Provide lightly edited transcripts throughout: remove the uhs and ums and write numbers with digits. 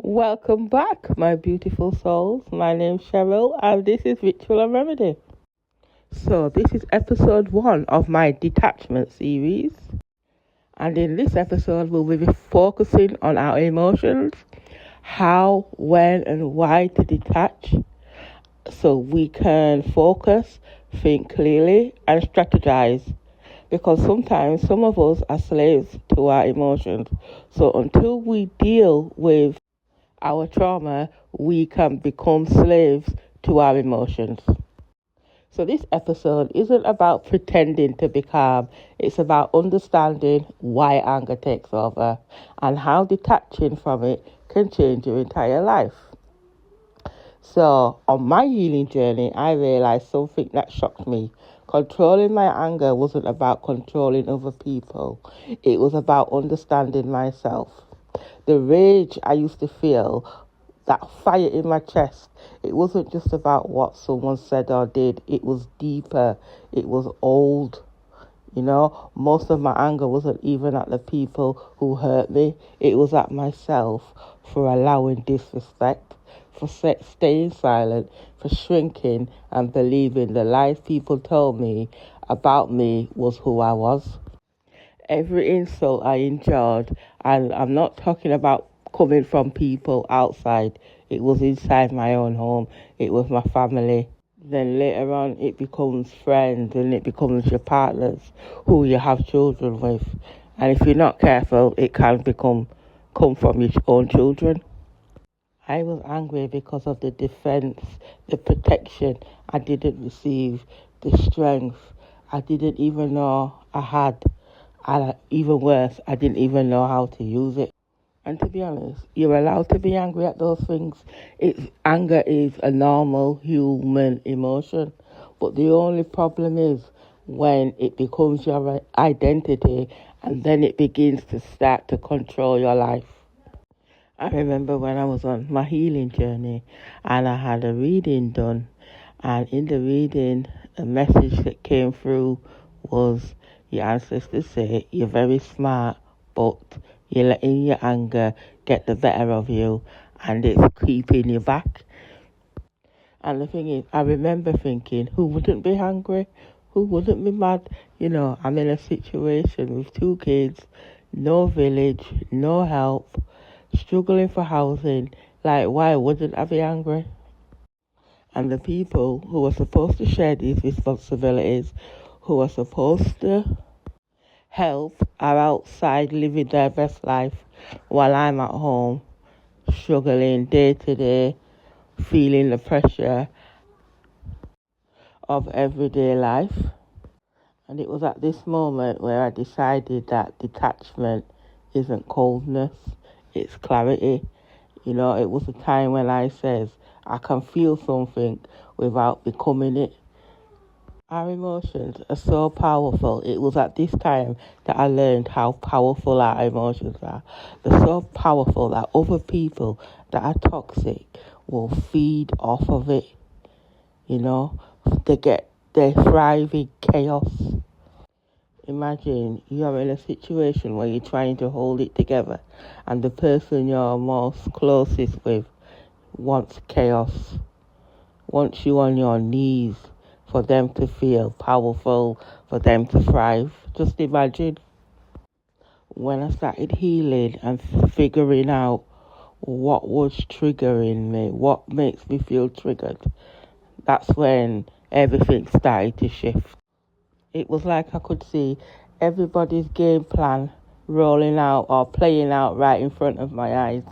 Welcome back, my beautiful souls. My name's Cheryl, and this is Ritual and Remedy. So, this is episode 1 of my Detachment Series. And in this episode, we'll be focusing on our emotions, how, when, and why to detach, so we can focus, think clearly, and strategize. Because sometimes some of us are slaves to our emotions. So, until we deal with our trauma, we can become slaves to our emotions. So this episode isn't about pretending to be calm. It's about understanding why anger takes over and how detaching from it can change your entire life. So on my healing journey, I realized something that shocked me. Controlling my anger wasn't about controlling other people. It was about understanding myself. The rage I used to feel, that fire in my chest, it wasn't just about what someone said or did. It was deeper. It was old. Most of my anger wasn't even at the people who hurt me. It was at myself for allowing disrespect, for staying silent, for shrinking and believing the lies people told me about me was who I was. Every insult I endured, and I'm not talking about coming from people outside. It was inside my own home. It was my family. Then later on, it becomes friends and it becomes your partners who you have children with. And if you're not careful, it can come from your own children. I was angry because of the defense, the protection I didn't receive, the strength I didn't even know I had. And even worse, I didn't even know how to use it. And to be honest, you're allowed to be angry at those things. Anger is a normal human emotion. But the only problem is when it becomes your identity and then it begins to start to control your life. I remember when I was on my healing journey and I had a reading done. And in the reading, a message that came through was your ancestors say you're very smart, but you're letting your anger get the better of you and it's keeping you back. And the thing is, I remember thinking, who wouldn't be angry? Who wouldn't be mad? I'm in a situation with 2 kids, no village, no help, struggling for housing. Like, why wouldn't I be angry? And the people who are supposed to share these responsibilities, who are supposed to help, are outside living their best life while I'm at home struggling day to day, feeling the pressure of everyday life. And it was at this moment where I decided that detachment isn't coldness, it's clarity. It was a time when I says I can feel something without becoming it. Our emotions are so powerful. It was at this time that I learned how powerful our emotions are. They're so powerful that other people that are toxic will feed off of it. They thrive in chaos. Imagine you're in a situation where you're trying to hold it together and the person you're most closest with wants chaos, wants you on your knees for them to feel powerful, for them to thrive. Just imagine. When I started healing and figuring out what was triggering me, what makes me feel triggered, that's when everything started to shift. It was like I could see everybody's game plan rolling out or playing out right in front of my eyes.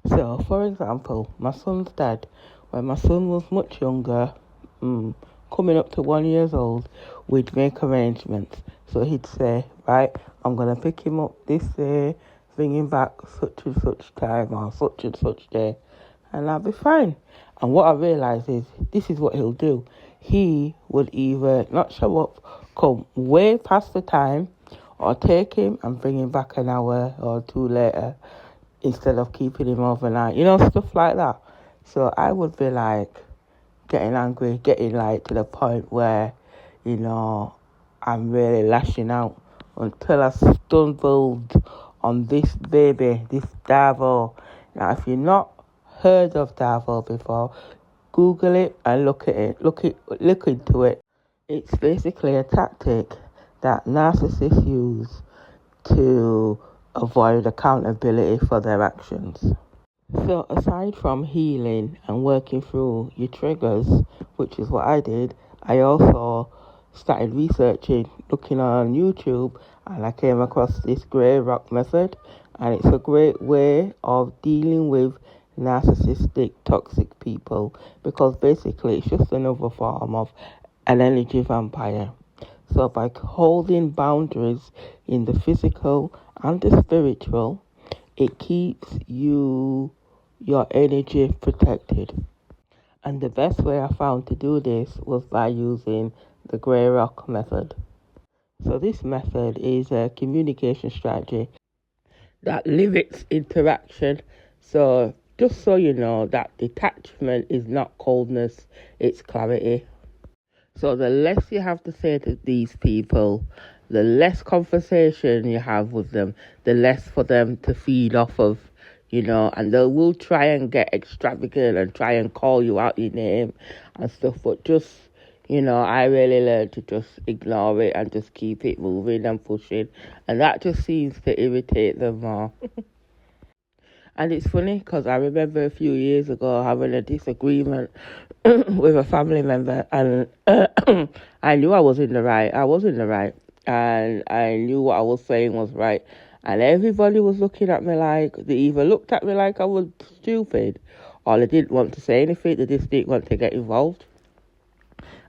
So, for example, my son's dad, when my son was much younger, coming up to 1 year old, we'd make arrangements. So he'd say, right, I'm going to pick him up this day, bring him back such and such time or such and such day, and I'll be fine. And what I realised is, this is what he'll do. He would either not show up, come way past the time, or take him and bring him back an hour or 2 later, instead of keeping him overnight, stuff like that. So I would be like getting angry, getting like to the point where, I'm really lashing out until I stumbled on this baby, this Davo Now, if you've not heard of Davil before, Google it and look at it. Look into it. It's basically a tactic that narcissists use to avoid accountability for their actions. So aside from healing and working through your triggers, which is what I did, I also started researching, looking on YouTube, and I came across this grey rock method, and it's a great way of dealing with narcissistic, toxic people, because basically it's just another form of an energy vampire. So by holding boundaries in the physical and the spiritual, it keeps your energy protected. And the best way I found to do this was by using the grey rock method. So this method is a communication strategy that limits interaction. So just so you know, that detachment is not coldness, it's clarity. So the less you have to say to these people, the less conversation you have with them, the less for them to feed off of, and they will try and get extravagant and try and call you out your name and stuff, but just, I really learned to just ignore it and just keep it moving and pushing, and that just seems to irritate them more. And it's funny because I remember a few years ago having a disagreement with a family member, and I knew I was in the right. I was in the right, and I knew what I was saying was right. And everybody was looking at me like, they either looked at me like I was stupid, or they didn't want to say anything, they just didn't want to get involved.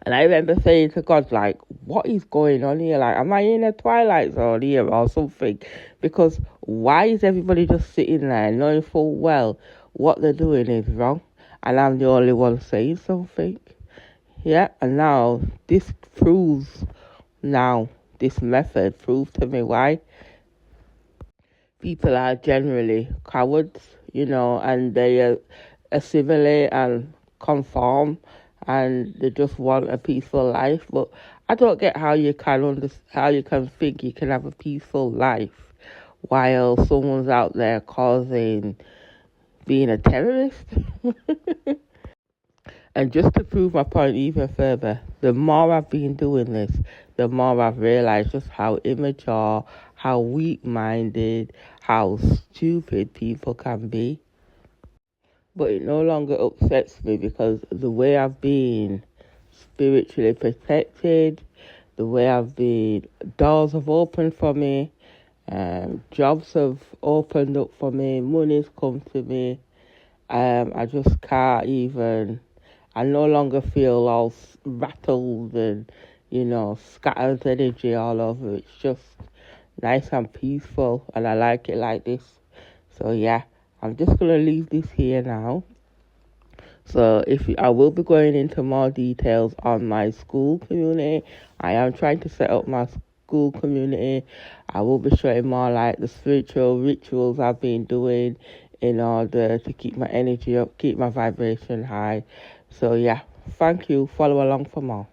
And I remember saying to God, like, what is going on here? Like, am I in a twilight zone here or something? Because why is everybody just sitting there knowing full well what they're doing is wrong? And I'm the only one saying something. Yeah, and now this method proves to me why people are generally cowards, and they assimilate and conform, and they just want a peaceful life. But I don't get how you can think you can have a peaceful life while someone's out there being a terrorist. And just to prove my point even further, the more I've been doing this, the more I've realized just how immature, how weak-minded, how stupid people can be. But it no longer upsets me because the way I've been spiritually protected, the way doors have opened for me, jobs have opened up for me, money's come to me. I just can't even, I no longer feel all rattled and, scattered energy all over. It's just nice and peaceful, and I like it like this. So yeah, I'm just going to leave this here now. So I will be going into more details on my school community. I am trying to set up my school community. I will be showing more like the spiritual rituals I've been doing in order to keep my energy up, keep my vibration high. So yeah, thank you. Follow along for more.